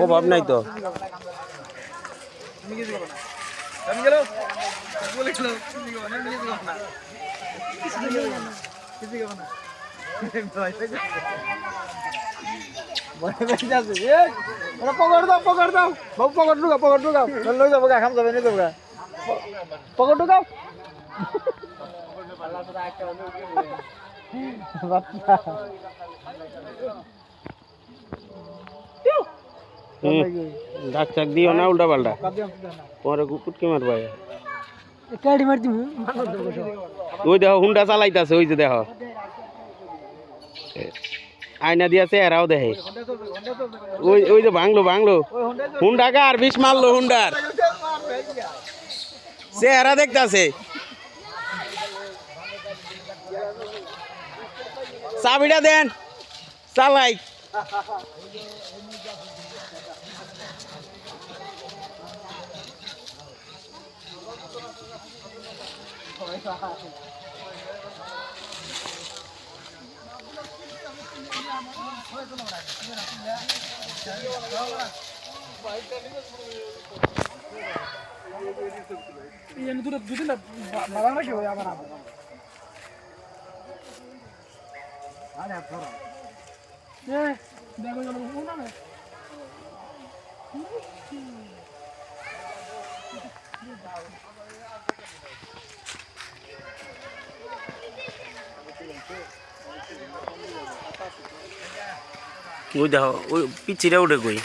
অভাব নাই তো পকড় দাও বাবু পকড় ঢুকাও লই যাবো গা খাম যাবে নিয়ে যাবো গা পকড় ঢুকাও ডাক চাক দিও না উল্টা পাল্টা পরে কুটকে মারবা কাড়ি মার দিমু ওই দেখো হুন্ডা চালাইতাছে ওই যে দেখো আয়না দিয়েছে এরাও দেখে ওই যে ভাঙলো হুন্ডা কার বিষ মারলো হুন্ডার চেহারা দেখতাছে চাবিটা দেন চালাই দুদিন বাবা নাকি ওই আবার দেখো না ওই দেখো ওই পিছিয়ে উঠে কই